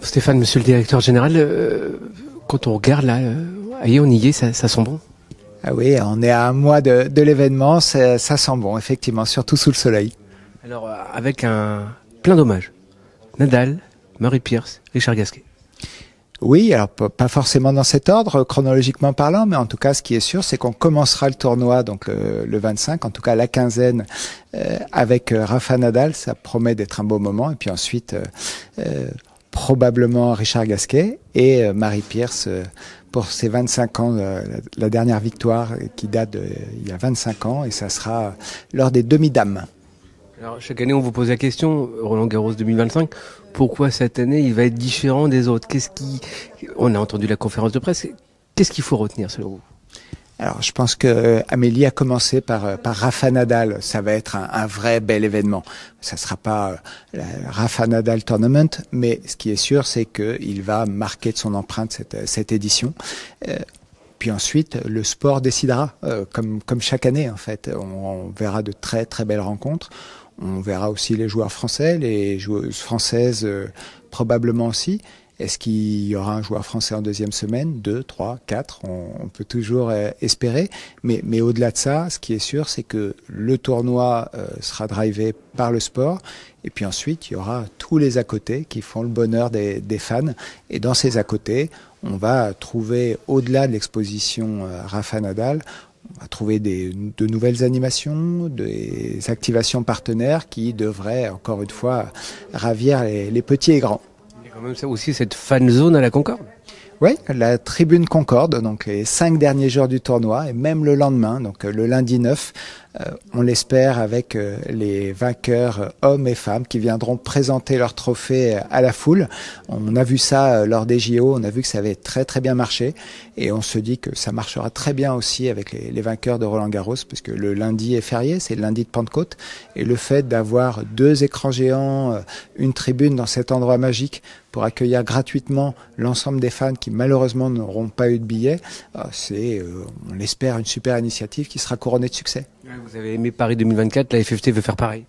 Stéphane, monsieur le directeur général, quand on regarde là, on y est, ça sent bon. Ah oui, on est à un mois de l'événement, ça sent bon, effectivement, surtout sous le soleil. Alors, avec plein d'hommages. Nadal, Murray Pierce, Richard Gasquet. Oui, alors pas forcément dans cet ordre, chronologiquement parlant, mais en tout cas, ce qui est sûr, c'est qu'on commencera le tournoi donc le 25, en tout cas la quinzaine, avec Rafa Nadal. Ça promet d'être un beau moment. Et puis ensuite, probablement Richard Gasquet et Murray Pierce pour ses 25 ans, la dernière victoire qui date il y a 25 ans, et ça sera lors des demi-dames. Alors, chaque année, on vous pose la question, Roland-Garros 2025, pourquoi cette année, il va être différent des autres? On a entendu la conférence de presse, qu'est-ce qu'il faut retenir selon vous? Alors, je pense que Amélie a commencé par Rafa Nadal. Ça va être un vrai bel événement. Ça sera pas la Rafa Nadal Tournament, mais ce qui est sûr, c'est qu'il va marquer de son empreinte cette édition. Puis ensuite, le sport décidera, comme chaque année en fait. On verra de très très belles rencontres. On verra aussi les joueurs français, les joueuses françaises probablement aussi. Est-ce qu'il y aura un joueur français en deuxième semaine? 2, 3, 4, on peut toujours espérer. Mais au-delà de ça, ce qui est sûr, c'est que le tournoi sera drivé par le sport. Et puis ensuite, il y aura tous les à côté qui font le bonheur des fans. Et dans ces à côté, on va trouver, au-delà de l'exposition Rafa Nadal, on va trouver de nouvelles animations, des activations partenaires qui devraient, encore une fois, ravir les petits et grands. Il y a quand même ça aussi, cette fan zone à la Concorde. Oui, la tribune Concorde, donc les 5 derniers jours du tournoi, et même le lendemain, donc le lundi 9, on l'espère avec les vainqueurs hommes et femmes qui viendront présenter leur trophée à la foule. On a vu ça lors des JO, on a vu que ça avait très très bien marché, et on se dit que ça marchera très bien aussi avec les vainqueurs de Roland-Garros, parce que le lundi est férié, c'est le lundi de Pentecôte, et le fait d'avoir 2 écrans géants, une tribune dans cet endroit magique pour accueillir gratuitement l'ensemble des fans qui malheureusement n'auront pas eu de billets, c'est, on l'espère, une super initiative qui sera couronnée de succès. Vous avez aimé Paris 2024, la FFT veut faire pareil.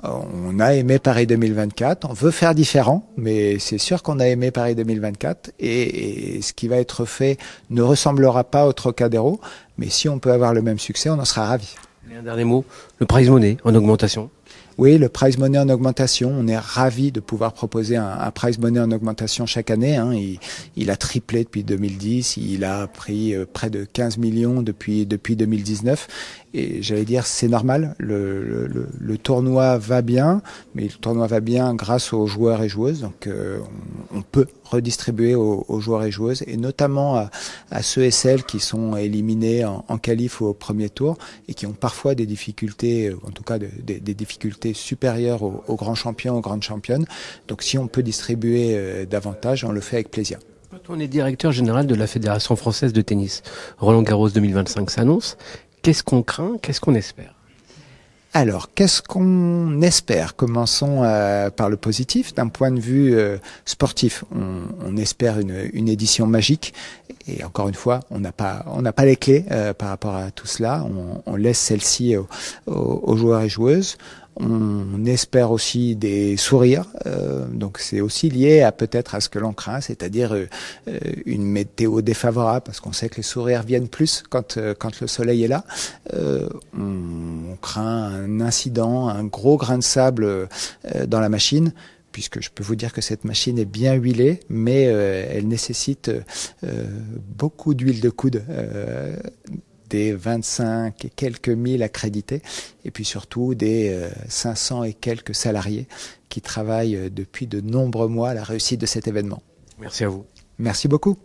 On a aimé Paris 2024, on veut faire différent, mais c'est sûr qu'on a aimé Paris 2024, et ce qui va être fait ne ressemblera pas au Trocadéro, mais si on peut avoir le même succès, on en sera ravis. Et un dernier mot, le prize money en augmentation. Oui, le prize money en augmentation, on est ravis de pouvoir proposer un prize money en augmentation chaque année. Il a triplé depuis 2010, il a pris près de 15 millions depuis 2019. Et j'allais dire, c'est normal, le tournoi va bien, mais le tournoi va bien grâce aux joueurs et joueuses. Donc on peut redistribuer aux joueurs et joueuses, et notamment à ceux et celles qui sont éliminés en qualif ou au premier tour, et qui ont parfois des difficultés, en tout cas des difficultés supérieures aux grands champions, aux grandes championnes. Donc si on peut distribuer davantage, on le fait avec plaisir. Quand on est directeur général de la Fédération française de tennis, Roland-Garros 2025 s'annonce. Qu'est-ce qu'on craint? Qu'est-ce qu'on espère? Alors, qu'est-ce qu'on espère? Commençons par le positif. D'un point de vue sportif, on espère une édition magique. Et encore une fois, on n'a pas les clés par rapport à tout cela. On laisse celle-ci aux joueurs et joueuses. On espère aussi des sourires, donc c'est aussi lié peut-être à ce que l'on craint, c'est-à-dire une météo défavorable, parce qu'on sait que les sourires viennent plus quand le soleil est là. On craint un incident, un gros grain de sable dans la machine, puisque je peux vous dire que cette machine est bien huilée, mais elle nécessite beaucoup d'huile de coude, des 25 et quelques mille accrédités, et puis surtout des 500 et quelques salariés qui travaillent depuis de nombreux mois à la réussite de cet événement. Merci à vous. Merci beaucoup.